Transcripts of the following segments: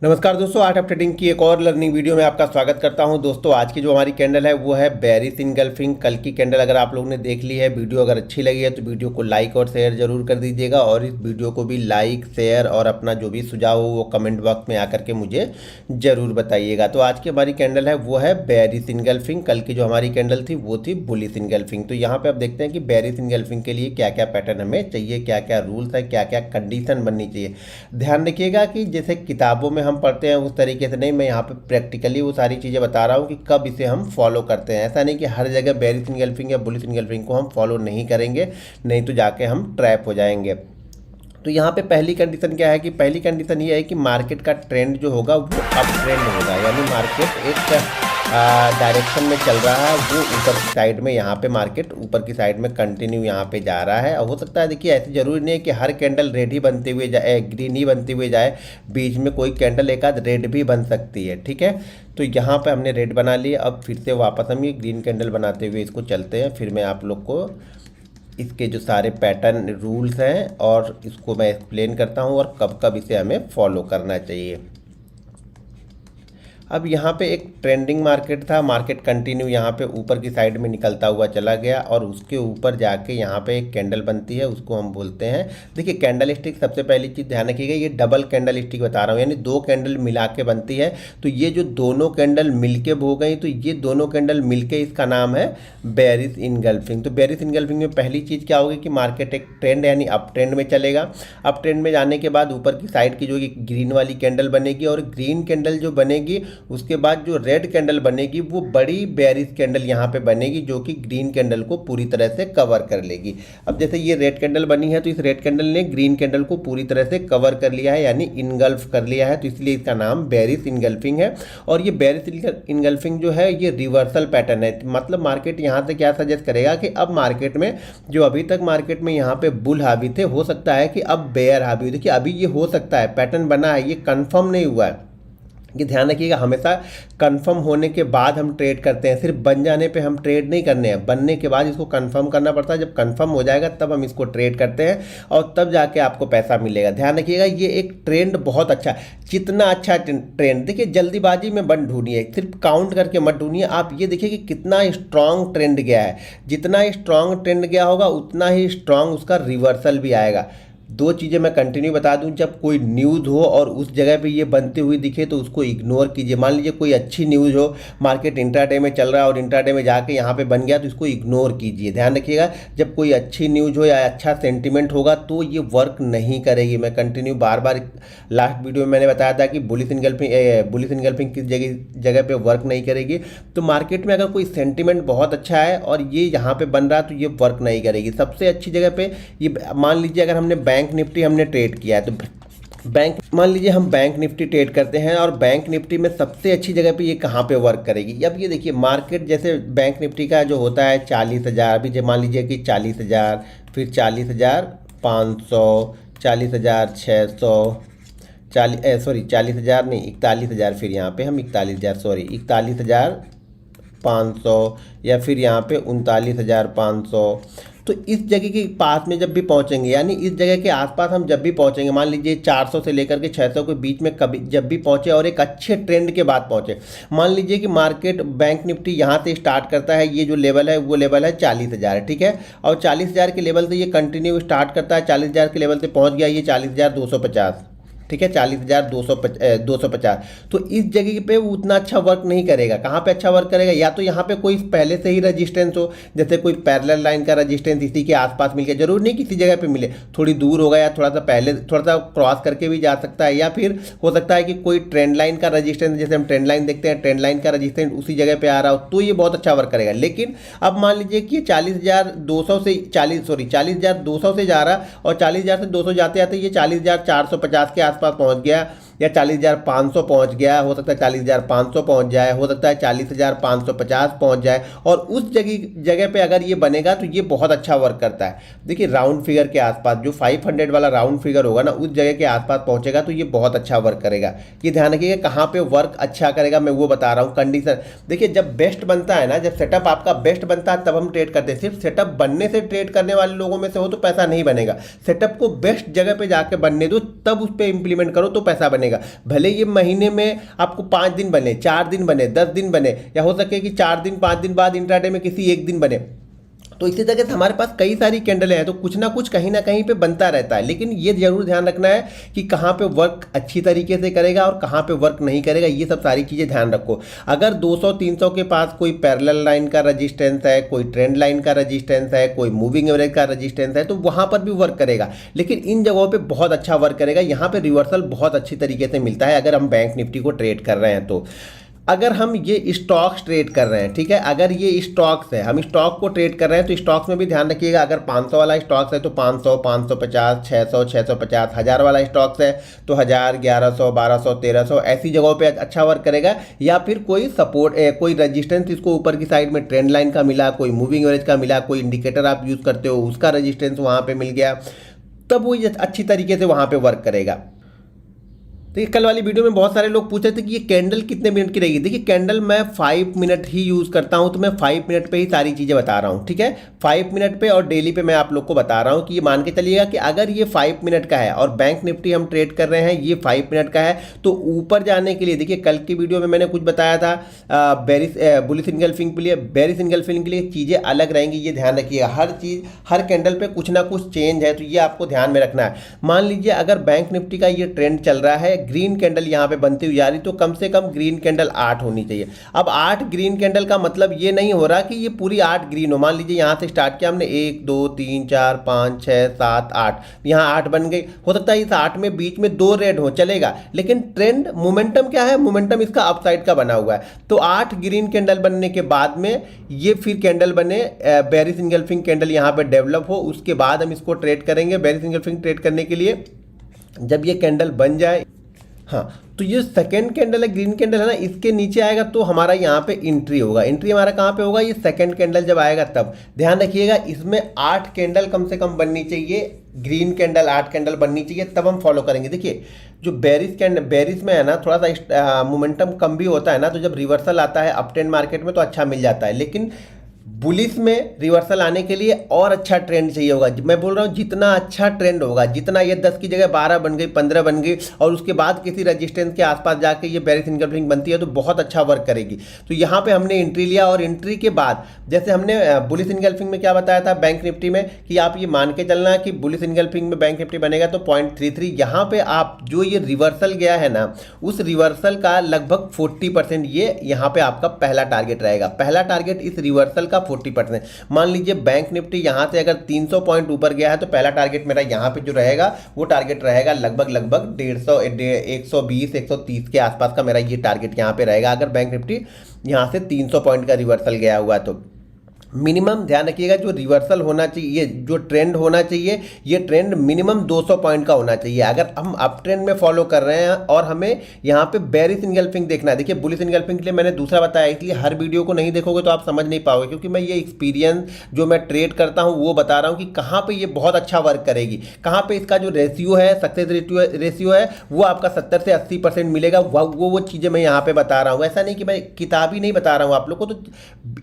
नमस्कार दोस्तों, art of trading की एक और लर्निंग वीडियो में आपका स्वागत करता हूं। दोस्तों आज की जो हमारी कैंडल है वो है बेरिश इनगल्फिंग। कल की कैंडल अगर आप लोगों ने देख ली है, वीडियो अगर अच्छी लगी है तो वीडियो को लाइक और शेयर जरूर कर दीजिएगा, और इस वीडियो को भी लाइक शेयर और अपना जो भी सुझाव हो वो कमेंट बॉक्स में आकर के मुझे ज़रूर बताइएगा। तो आज की हमारी कैंडल है वो है बेरिश इनगल्फिंग। कल की जो हमारी कैंडल थी वो थी बुलिश इनगल्फिंग। तो यहाँ पर आप देखते हैं कि बेरिश इनगल्फिंग के लिए क्या क्या पैटर्न हमें चाहिए, क्या क्या रूल्स है, क्या क्या कंडीशन बननी चाहिए। ध्यान रखिएगा कि जैसे किताबों में हम पढ़ते हैं उस तरीके से नहीं, मैं यहाँ पे प्रैक्टिकली वो सारी चीज़ें बता रहा हूँ कि कब इसे हम फॉलो करते हैं। ऐसा नहीं कि हर जगह बेरिश इनगल्फिंग या बुलिश इनगल्फिंग को हम फॉलो नहीं करेंगे, नहीं तो जाके हम ट्रैप हो जाएंगे। तो यहाँ पे पहली कंडीशन क्या है कि पहली कंडीशन ये है कि मार्केट का ट्रेंड जो होगा वो अप ट्रेंड होगा, यानी मार्केट एक डायरेक्शन में चल रहा है, वो ऊपर की साइड में यहाँ पे मार्केट ऊपर की साइड में कंटिन्यू यहाँ पे जा रहा है। और हो सकता है, देखिए ऐसे जरूरी नहीं है कि हर कैंडल रेड ही बनते हुए जाए, ग्रीन ही बनते हुए जाए, बीच में कोई कैंडल एक आध रेड भी बन सकती है। ठीक है, तो यहाँ पे हमने रेड बना लिया। अब फिर से वापस हम ये ग्रीन कैंडल बनाते हुए इसको चलते हैं। फिर मैं आप लोग को इसके जो सारे पैटर्न रूल्स हैं और इसको मैं एक्सप्लेन करता हूँ और कब कब इसे हमें फॉलो करना चाहिए। अब यहाँ पे एक ट्रेंडिंग मार्केट था, मार्केट कंटिन्यू यहाँ पे ऊपर की साइड में निकलता हुआ चला गया और उसके ऊपर जाके यहाँ पे एक कैंडल बनती है, उसको हम बोलते हैं, देखिए कैंडल स्टिक। सबसे पहली चीज़ ध्यान रखिएगा, ये डबल कैंडल स्टिक बता रहा हूँ, यानी दो कैंडल मिला के बनती है। तो ये जो दोनों कैंडल मिलके हो गई, तो ये दोनों कैंडल मिलके इसका नाम है बेरिश इनगल्फिंग। तो बेरिश इनगल्फिंग में पहली चीज़ क्या होगी कि मार्केट एक ट्रेंड यानी अप ट्रेंड में चलेगा। अप ट्रेंड में जाने के बाद ऊपर की साइड की जो ग्रीन वाली कैंडल बनेगी, और ग्रीन कैंडल जो बनेगी उसके बाद जो रेड कैंडल बनेगी वो बड़ी बेरिश कैंडल यहाँ पे बनेगी, जो कि ग्रीन कैंडल को पूरी तरह से कवर कर लेगी। अब जैसे ये रेड कैंडल बनी है तो इस रेड कैंडल ने ग्रीन कैंडल को पूरी तरह से कवर कर लिया है, यानी इनगल्फ कर लिया है, तो इसलिए इसका नाम बेरिश इनगल्फिंग है। और ये बेरिश इनगल्फिंग जो है ये रिवर्सल पैटर्न है, मतलब मार्केट यहाँ से क्या सजेस्ट करेगा कि अब मार्केट में जो अभी तक मार्केट में यहाँ पे बुल हावी थे, हो सकता है कि अब बेयर हावी हो। देखिए अभी ये हो सकता है, पैटर्न बना है, ये कंफर्म नहीं हुआ है। ये ध्यान रखिएगा, हमेशा कंफर्म होने के बाद हम ट्रेड करते हैं, सिर्फ बन जाने पे हम ट्रेड नहीं करने हैं, बनने के बाद इसको कंफर्म करना पड़ता है। जब कंफर्म हो जाएगा तब हम इसको ट्रेड करते हैं और तब जाके आपको पैसा मिलेगा। ध्यान रखिएगा, ये एक ट्रेंड बहुत अच्छा, जितना अच्छा ट्रेंड, देखिए जल्दीबाजी में मत ढूंढिए, सिर्फ काउंट करके मत ढूंढिए। आप ये देखिए कि कितना स्ट्रांग ट्रेंड गया है, जितना स्ट्रांग ट्रेंड गया होगा उतना ही स्ट्रांग उसका रिवर्सल भी आएगा। दो चीज़ें मैं कंटिन्यू बता दूं, जब कोई न्यूज़ हो और उस जगह पे ये बनती हुई दिखे तो उसको इग्नोर कीजिए। मान लीजिए कोई अच्छी न्यूज़ हो, मार्केट इंट्राडे में चल रहा है और इंट्राडे में जाके यहाँ पे बन गया, तो इसको इग्नोर कीजिए। ध्यान रखिएगा, जब कोई अच्छी न्यूज़ हो या अच्छा सेंटिमेंट होगा तो ये वर्क नहीं करेगी। मैं कंटिन्यू बार बार, लास्ट वीडियो में मैंने बताया था कि बुलिश इनगल्फिंग किस जगह पे वर्क नहीं करेगी। तो मार्केट में अगर कोई सेंटिमेंट बहुत अच्छा है और ये यहाँ पे बन रहा है तो ये वर्क नहीं करेगी। सबसे अच्छी जगह पे ये, मान लीजिए अगर हमने बैंक निफ्टी हमने ट्रेड किया है, तो मान लीजिए हम बैंक निफ्टी ट्रेड करते हैं और बैंक निफ्टी में सबसे अच्छी जगह पे ये कहाँ पे वर्क करेगी। अब ये देखिए मार्केट, जैसे बैंक निफ्टी का जो होता है 40,000, अभी मान लीजिए कि 40,000, फिर 40,500, 40,600, 40,000 नहीं, 41,000, फिर यहाँ पे हम 41,500, या फिर यहाँ पे 39,500। तो इस जगह के पास में जब भी पहुंचेंगे, यानी इस जगह के आसपास हम जब भी पहुंचेंगे, मान लीजिए 400 से लेकर के 600 के बीच में कभी जब भी पहुंचे और एक अच्छे ट्रेंड के बाद पहुंचे, मान लीजिए कि मार्केट बैंक निफ्टी यहाँ से स्टार्ट करता है, ये जो लेवल है वो लेवल है 40,000, ठीक है, और 40,000 के लेवल से ये कंटिन्यू स्टार्ट करता है, 40,000 के लेवल से पहुँच गया ये 40,250, ठीक है, 40,250। तो इस जगह पे वो उतना अच्छा वर्क नहीं करेगा। कहाँ पे अच्छा वर्क करेगा, या तो यहाँ पे कोई पहले से ही रजिस्टेंस हो, जैसे कोई पैरेलल लाइन का रजिस्टेंस इसी के आसपास मिल गया, जरूर नहीं किसी जगह पे मिले, थोड़ी दूर होगा या थोड़ा सा पहले, थोड़ा सा क्रॉस करके भी जा सकता है, या फिर हो सकता है कि कोई ट्रेंड लाइन का रजिस्टेंस, जैसे हम ट्रेंड लाइन देखते हैं, ट्रेंड लाइन का रजिस्टेंस उसी जगह पे आ रहा हो, तो ये बहुत अच्छा वर्क करेगा। लेकिन अब मान लीजिए कि 40,200 से 40,200 से जा रहा, और 40,000 से 200 जाते जाते ये 40,450 के आसपास पहुंच गया, या 40,500 पहुंच गया, हो सकता है 40,500 पहुंच जाए, हो सकता है 40,550 पहुंच जाए, और उस जगह पे अगर ये बनेगा तो ये बहुत अच्छा वर्क करता है। देखिए राउंड फिगर के आसपास जो 500 वाला राउंड फिगर होगा ना, उस जगह के आसपास पहुंचेगा तो ये बहुत अच्छा वर्क करेगा। ये ध्यान रखिएगा कहाँ पे वर्क अच्छा करेगा, मैं वो बता रहा हूँ। कंडीशन देखिए, जब बेस्ट बनता है ना, जब सेटअप आपका बेस्ट बनता है तब हम ट्रेड करते हैं। सिर्फ सेटअप बनने से ट्रेड करने वाले लोगों में से हो तो पैसा नहीं बनेगा। सेटअप को बेस्ट जगह पे जाके बनने दो, तब उस पर इंप्लीमेंट करो तो पैसा बनेगा। बनेगा। भले ये महीने में आपको 5 दिन बने, 4 दिन बने, 10 दिन बने, या हो सके कि 4 दिन 5 दिन बाद इंट्राडे में किसी एक दिन बने। तो इसी तरह से हमारे पास कई सारी कैंडल हैं, तो कुछ ना कुछ कहीं ना कहीं पे बनता रहता है। लेकिन ये जरूर ध्यान रखना है कि कहाँ पे वर्क अच्छी तरीके से करेगा और कहाँ पे वर्क नहीं करेगा, ये सब सारी चीज़ें ध्यान रखो। अगर 200-300 के पास कोई पैरेलल लाइन का रजिस्टेंस है, कोई ट्रेंड लाइन का रजिस्टेंस है, कोई मूविंग एवरेज का रजिस्टेंस है, तो वहाँ पर भी वर्क करेगा। लेकिन इन जगहों पर बहुत अच्छा वर्क करेगा। यहाँ पर रिवर्सल बहुत अच्छी तरीके से मिलता है अगर हम बैंक निफ्टी को ट्रेड कर रहे हैं। तो अगर हम ये स्टॉक्स ट्रेड कर रहे हैं, ठीक है, अगर ये स्टॉक्स है, हम स्टॉक को ट्रेड कर रहे हैं, तो स्टॉक्स में भी ध्यान रखिएगा। अगर 500 वाला स्टॉक्स है तो 500, 550, 600, 650, 1000 वाला स्टॉक्स है तो 1000, 1100, 1200, 1300 ऐसी जगहों पे अच्छा वर्क करेगा। या फिर कोई सपोर्ट, कोई रजिस्टेंस इसको ऊपर की साइड में ट्रेंड लाइन का मिला, कोई मूविंग एवरेज का मिला, कोई इंडिकेटर आप यूज़ करते हो उसका रजिस्टेंस वहाँ पर मिल गया, तब वो ये अच्छी तरीके से वहाँ पर वर्क करेगा। देखिए कल वाली वीडियो में बहुत सारे लोग पूछ रहे थे कि ये कैंडल कितने मिनट की रहेगी। देखिए कैंडल मैं 5 मिनट ही यूज़ करता हूँ, तो मैं 5 मिनट पे ही सारी चीज़ें बता रहा हूँ, ठीक है। 5 मिनट पे और डेली पे मैं आप लोग को बता रहा हूँ कि ये मान के चलिएगा कि अगर ये 5 मिनट का है और बैंक निफ्टी हम ट्रेड कर रहे हैं, ये 5 मिनट का है, तो ऊपर जाने के लिए देखिए कल की वीडियो में मैंने कुछ बताया था बुलिश एंगल्फिंग के लिए, बेरिश एंगल्फिंग के लिए चीज़ें अलग रहेंगी, ये ध्यान रखिएगा। हर चीज़, हर कैंडल पे कुछ ना कुछ चेंज है, तो ये आपको ध्यान में रखना है। मान लीजिए अगर बैंक निफ्टी का ये ट्रेंड चल रहा है, ग्रीन कैंडल यहाँ पे बनती हुई जा रही, तो कम से कम ग्रीन कैंडल 8 होनी चाहिए। अब 8 ग्रीन कैंडल का मतलब ये नहीं हो रहा कि ये पूरी 8 ग्रीन हो। मान लीजिए यहाँ से स्टार्ट किया हमने 1 2 3 4 5 6 7 8, यहाँ 8 बन गई। हो सकता है इस 8 में बीच में 2 रेड हो, चलेगा, लेकिन ट्रेंड मोमेंटम क्या है, मोमेंटम इसका अपसाइड का बना हुआ है। तो 8 ग्रीन कैंडल बनने के बाद में ये फिर कैंडल बने, बेरिश एंगल्फिंग कैंडल यहाँ पे डेवलप हो, उसके बाद हम इसको ट्रेड करेंगे। बेरिश एंगल्फिंग ट्रेड करने के लिए जब ये कैंडल बन जाए, हाँ, तो ये सेकंड कैंडल है, ग्रीन कैंडल है ना, इसके नीचे आएगा तो हमारा यहाँ पे एंट्री होगा। एंट्री हमारा कहाँ पे होगा, ये सेकंड कैंडल जब आएगा तब। ध्यान रखिएगा इसमें 8 कैंडल कम से कम बननी चाहिए, ग्रीन कैंडल 8 कैंडल बननी चाहिए, तब हम फॉलो करेंगे। देखिए जो बेरिश में है ना, थोड़ा सा मोमेंटम कम भी होता है ना, तो जब रिवर्सल आता है अप ट्रेंड मार्केट में तो अच्छा मिल जाता है। लेकिन बुलिश में रिवर्सल आने के लिए और अच्छा ट्रेंड चाहिए होगा। मैं बोल रहा हूँ जितना अच्छा ट्रेंड होगा, जितना ये 10 की जगह 12 बन गई, 15 बन गई, और उसके बाद किसी रेजिस्टेंस के आसपास जाके ये बेरिश एंगल्फिंग बनती है, तो बहुत अच्छा वर्क करेगी। तो यहाँ पे हमने एंट्री लिया, और एंट्री के बाद जैसे हमने बुलिश एंगल्फिंग में क्या बताया था बैंक निफ्टी में, कि आप ये मान के चलना कि बुलिश एंगल्फिंग में बैंक निफ्टी बनेगा तो 0.33, यहाँ पे आप जो ये रिवर्सल गया है ना, उस रिवर्सल का लगभग 40% ये यहाँ पे आपका पहला टारगेट रहेगा। पहला टारगेट इस रिवर्सल का 40%। मान लीजिए बैंक निफ्टी यहां से अगर 300 पॉइंट ऊपर गया है, तो पहला टारगेट मेरा यहां पे जो रहेगा वो टारगेट रहेगा लगभग 150, 120, 130 के आसपास का मेरा ये टारगेट यहां पे रहेगा, अगर बैंक निफ्टी यहां से 300 पॉइंट का रिवर्सल गया हुआ तो। मिनिमम ध्यान रखिएगा जो रिवर्सल होना चाहिए, जो ट्रेंड होना चाहिए, ये ट्रेंड मिनिमम 200 पॉइंट का होना चाहिए। अगर हम अप ट्रेंड में फॉलो कर रहे हैं और हमें यहाँ पे बेरिश एंगल्फिंग देखना है, देखिए बुलिश एंगल्फिंग के लिए मैंने दूसरा बताया, इसलिए हर वीडियो को नहीं देखोगे तो आप समझ नहीं पाओगे, क्योंकि मैं ये एक्सपीरियंस जो मैं ट्रेड करता हूँ वो बता रहा हूँ कि कहाँ पर ये बहुत अच्छा वर्क करेगी, कहाँ पर इसका जो रेशियो है, सक्सेस रेशियो है, वो आपका 70 से 80% मिलेगा। वो चीज़ें मैं यहाँ पर बता रहा हूँ। ऐसा नहीं कि मैं किताबी नहीं बता रहा हूँ आप लोग को, तो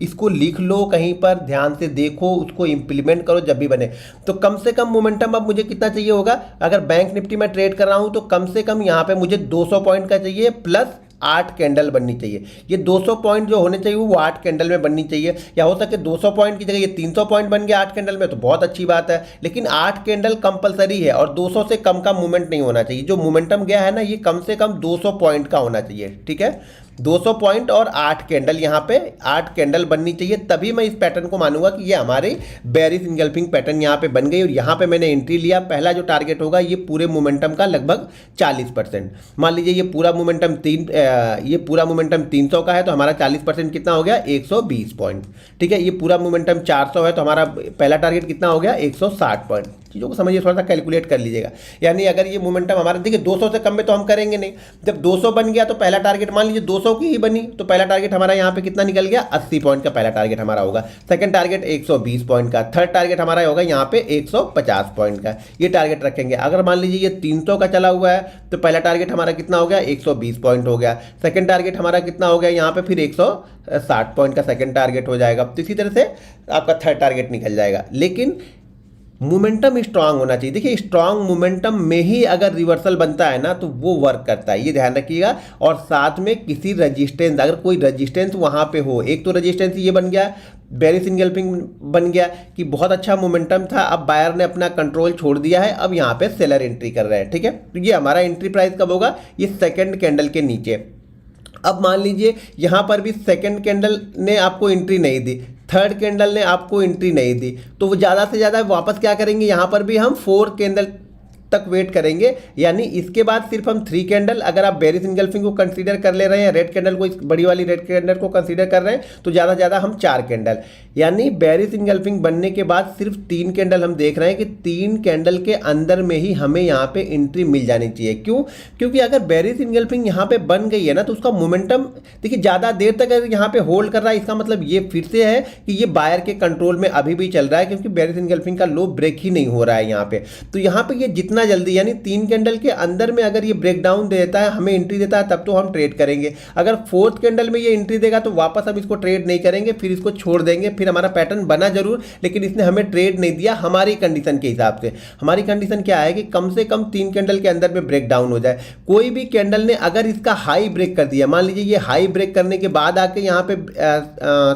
इसको लिख लो कहीं पर, ध्यान से देखो, उसको इंप्लीमेंट करो जब भी बने। तो कम से कम मोमेंटम अब मुझे कितना चाहिए होगा, अगर बैंक निफ्टी में ट्रेड कर रहा हूं तो कम से कम यहां पे मुझे 200 पॉइंट का चाहिए, प्लस 8 कैंडल बननी चाहिए। ये 200 पॉइंट जो होने चाहिए वो 8 कैंडल में बननी चाहिए, या हो सके 200 पॉइंट की जगह ये 300 पॉइंट बन गया 8 कैंडल में, तो बहुत अच्छी बात है। लेकिन 8 कैंडल कंपलसरी है, और 200 से कम का मूवमेंट नहीं होना चाहिए। जो मोमेंटम गया है ना, ये कम से कम 200 पॉइंट का होना चाहिए, ठीक है। 200 पॉइंट और 8 कैंडल, यहाँ पे 8 कैंडल बननी चाहिए, तभी मैं इस पैटर्न को मानूंगा कि ये हमारी बेरिश एंगल्फिंग पैटर्न यहाँ पे बन गई। और यहाँ पे मैंने एंट्री लिया, पहला जो टारगेट होगा ये पूरे मोमेंटम का लगभग 40%। मान लीजिए ये पूरा मोमेंटम 300 का है, तो हमारा 40% कितना हो गया, 120 पॉइंट, ठीक है। ये पूरा मोमेंटम 400 है, तो हमारा पहला टारगेट कितना हो गया, 160 पॉइंट। चीज़ों को समझिए, थोड़ा सा कैलकुलेट कर लीजिएगा। यानी अगर ये मोमेंटम हमारा, देखिए 200 से कम में तो हम करेंगे नहीं। जब 200 बन गया तो पहला टारगेट, मान लीजिए 200 की ही बनी, तो पहला टारगेट हमारा यहाँ पे कितना निकल गया, 80 पॉइंट का पहला टारगेट हमारा होगा। सेकंड टारगेट 120 पॉइंट का, थर्ड टारगेट हमारा होगा यहाँ पे 150 पॉइंट का, ये टारगेट रखेंगे। अगर मान लीजिए ये 300 का चला हुआ है, तो पहला टारगेट हमारा कितना हो गया, 120 पॉइंट हो गया। सेकंड टारगेट हमारा कितना हो गया यहाँ पे, फिर 160 पॉइंट का सेकंड टारगेट हो जाएगा। तो इसी तरह से आपका थर्ड टारगेट निकल जाएगा। लेकिन मोमेंटम स्ट्रांग होना चाहिए। देखिए स्ट्रांग मोमेंटम में ही अगर रिवर्सल बनता है ना तो वो वर्क करता है, ये ध्यान रखिएगा। और साथ में किसी रजिस्टेंस, अगर कोई रजिस्टेंस वहाँ पे हो, एक तो रजिस्टेंस ये बन गया, बेरिश इंगल्फिंग बन गया कि बहुत अच्छा मोमेंटम था, अब बायर ने अपना कंट्रोल छोड़ दिया है, अब यहाँ पे सेलर एंट्री कर रहे हैं, ठीक है। तो ये हमारा एंट्री प्राइस कब होगा, ये सेकेंड कैंडल के नीचे। अब मान लीजिए यहाँ पर भी सेकंड कैंडल ने आपको एंट्री नहीं दी, थर्ड कैंडल ने आपको एंट्री नहीं दी, तो वो ज़्यादा से ज़्यादा वापस क्या करेंगे, यहाँ पर भी हम 4 कैंडल तक वेट करेंगे। यानी इसके बाद सिर्फ हम 3 कैंडल, अगर आप बेरिश इंगल्फिंग को कंसीडर कर ले रहे हैं, रेड कैंडल को, इस बड़ी वाली रेड कैंडल को कंसीडर कर रहे हैं, तो ज़्यादा से ज़्यादा हम 4 कैंडल, यानी बेरिश इंगल्फिंग बनने के बाद सिर्फ 3 कैंडल हम देख रहे हैं कि 3 कैंडल के अंदर में ही हमें यहाँ पे एंट्री मिल जानी चाहिए। क्यों? क्योंकि अगर बेरिश इंगल्फिंग यहाँ पे बन गई है ना तो उसका मोमेंटम देखिए ज़्यादा देर तक अगर यहाँ पे होल्ड कर रहा है, इसका मतलब ये फिर से है कि ये बायर के कंट्रोल में अभी भी चल रहा है, क्योंकि बेरिश इंगल्फिंग का लो ब्रेक ही नहीं हो रहा है यहाँ पे। तो यहाँ पे ये जितना जल्दी, यानी 3 कैंडल के अंदर में अगर ये ब्रेक डाउन देता है, हमें एंट्री देता है, तब तो हम ट्रेड करेंगे। अगर 4th कैंडल में ये एंट्री देगा तो वापस हम इसको ट्रेड नहीं करेंगे, फिर इसको छोड़ देंगे। फिर हमारा पैटर्न बना जरूर, लेकिन इसने हमें ट्रेड नहीं दिया हमारी कंडीशन के हिसाब से। हमारी कंडीशन क्या है कि कम से कम 3 कैंडल के अंदर में ब्रेक डाउन हो जाए। कोई भी कैंडल ने अगर इसका हाई ब्रेक कर दिया, मान लीजिए ये हाई ब्रेक करने के बाद आके यहाँ पे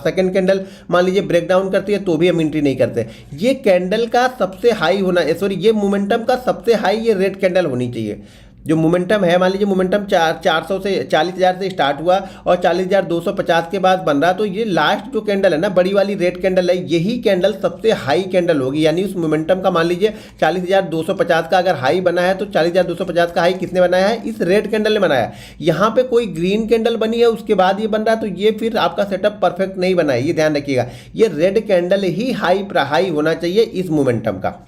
सेकंड कैंडल मान लीजिए ब्रेक डाउन करती है, तो भी हम एंट्री नहीं करते। ये कैंडल का सबसे हाई होना, सॉरी ये मोमेंटम का सबसे हाई ये रेड कैंडल होनी चाहिए। जो मोमेंटम है, मान लीजिए मोमेंटम 400 से 40,000 से स्टार्ट हुआ और 40,250 के बाद बन रहा, तो ये लास्ट जो कैंडल है ना, बड़ी वाली रेड कैंडल है, यही कैंडल सबसे हाई कैंडल होगी। यानी उस मोमेंटम का मान लीजिए 40,250 का अगर हाई बना है, तो 40,250 का हाई किसने बनाया है, इस रेड कैंडल ने बनाया। यहाँ पे कोई ग्रीन कैंडल बनी है उसके बाद ये बन रहा है, तो ये फिर आपका सेटअप परफेक्ट नहीं बना है, ये ध्यान रखिएगा। ये रेड कैंडल ही हाई होना चाहिए इस मोमेंटम का,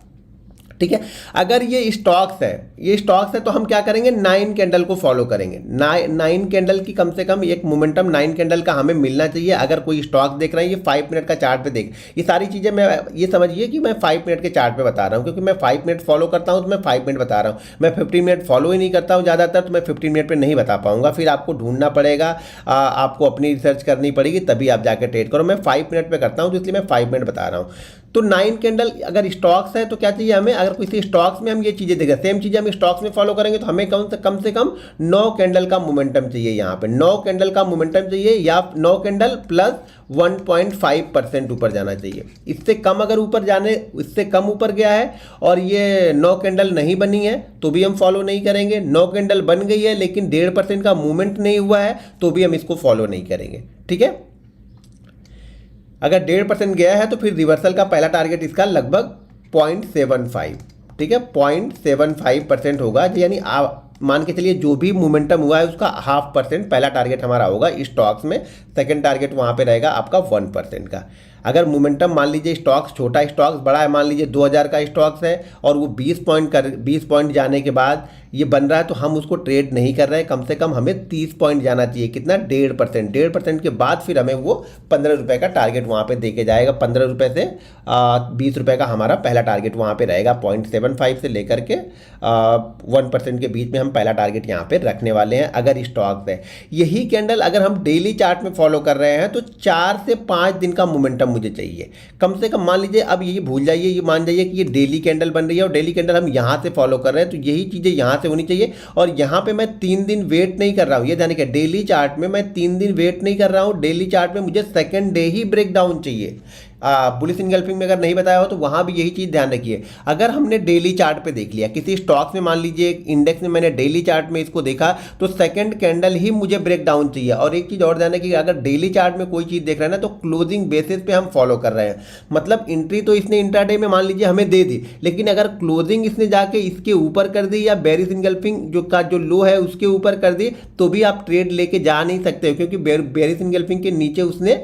ठीक है। अगर ये स्टॉक्स है, ये स्टॉक्स है, तो हम क्या करेंगे, 9 कैंडल को फॉलो करेंगे। 9 कैंडल की कम से कम एक मोमेंटम 9 कैंडल का हमें मिलना चाहिए। अगर कोई स्टॉक देख रहे हैं, ये 5 मिनट का चार्ट पे देख, ये सारी चीज़ें मैं, ये समझिए कि मैं 5 मिनट के चार्ट पे बता रहा हूँ, क्योंकि मैं 5 मिनट फॉलो करता हूँ तो मैं 5 मिनट बता रहा हूँ। मैं 15 मिनट फॉलो ही नहीं करता हूँ ज़्यादातर, तो मैं 15 मिनट पर नहीं बता पाऊँगा, फिर आपको ढूंढना पड़ेगा, आपको अपनी रिसर्च करनी पड़ेगी, तभी आप जाकर ट्रेड करो। मैं 5 मिनट पर करता हूँ, तो इसलिए मैं 5 मिनट बता रहा हूँ। तो 9 कैंडल अगर स्टॉक्स है तो क्या चाहिए हमें, अगर किसी स्टॉक्स में हम ये चीज़ें देखें, सेम चीज़ें हम स्टॉक्स में फॉलो करेंगे, तो हमें कम से कम 9 कैंडल का मोमेंटम चाहिए। यहाँ पे 9 कैंडल का मोमेंटम चाहिए, या 9 कैंडल प्लस 1.5% ऊपर जाना चाहिए। इससे कम अगर ऊपर जाने, इससे कम ऊपर गया है और ये 9 कैंडल नहीं बनी है, तो भी हम फॉलो नहीं करेंगे। 9 कैंडल बन गई है लेकिन 1.5% का मूवमेंट नहीं हुआ है, तो भी हम इसको फॉलो नहीं करेंगे, ठीक है। अगर 1.5% गया है तो फिर रिवर्सल का पहला टारगेट इसका लगभग 0.75, ठीक है, 0.75% होगा। यानी आप मान के चलिए जो भी मोमेंटम हुआ है उसका 0.5% पहला टारगेट हमारा होगा स्टॉक्स में। सेकंड टारगेट वहाँ पे रहेगा आपका 1% का। अगर मोमेंटम मान लीजिए स्टॉक्स छोटा, स्टॉक्स बड़ा है, मान लीजिए 2000 का स्टॉक्स है और वो 20 पॉइंट जाने के बाद ये बन रहा है, तो हम उसको ट्रेड नहीं कर रहे हैं। कम से कम हमें 30 पॉइंट जाना चाहिए। कितना? 1.5% के बाद फिर हमें वो 15 रुपये का टारगेट वहाँ पे देके जाएगा। 15 रुपये से 20 रुपये का हमारा पहला टारगेट वहाँ पे रहेगा। 0.75 से लेकर के 1% के बीच में हम पहला टारगेट यहाँ पे रखने वाले हैं अगर स्टॉक्स है। यही कैंडल अगर हम डेली चार्ट में फॉलो कर रहे हैं तो 4 से 5 दिन का मोमेंटम मुझे चाहिए कम से कम। मान लीजिए अब ये भूल जाइए, ये मान जाइए कि ये डेली कैंडल बन रही है और डेली कैंडल हम यहाँ से फॉलो कर रहे हैं, तो यही चीज़ें यहाँ से होनी चाहिए। और यहाँ पे मैं 3 दिन वेट नहीं कर रहा हूँ, ये जाने के डेली चार्ट में मैं 3 दिन वेट नहीं कर रहा हूँ। डेली चार्ट में मुझे सेकंड डे ही ब्रेक डाउन चाहिए। बुलिश इंगल्फिंग में अगर नहीं बताया हो तो वहाँ भी यही चीज़ ध्यान रखिए। अगर हमने डेली चार्ट पे देख लिया, किसी स्टॉक्स में मान लीजिए इंडेक्स में मैंने डेली चार्ट में इसको देखा, तो सेकंड कैंडल ही मुझे ब्रेक डाउन चाहिए। और एक चीज़ और ध्यान रखिए, अगर डेली चार्ट में कोई चीज़ देख रहे हैं ना तो क्लोजिंग बेसिस पे हम फॉलो कर रहे हैं। मतलब एंट्री तो इसने इंट्राडे में मान लीजिए हमें दे दी, लेकिन अगर क्लोजिंग इसने जाके इसके ऊपर कर दी या बेरिश इंगल्फिंग जो लो है उसके ऊपर कर दी, तो भी आप ट्रेड लेके जा नहीं सकते हो, क्योंकि बेरिश इंगल्फिंग के नीचे उसने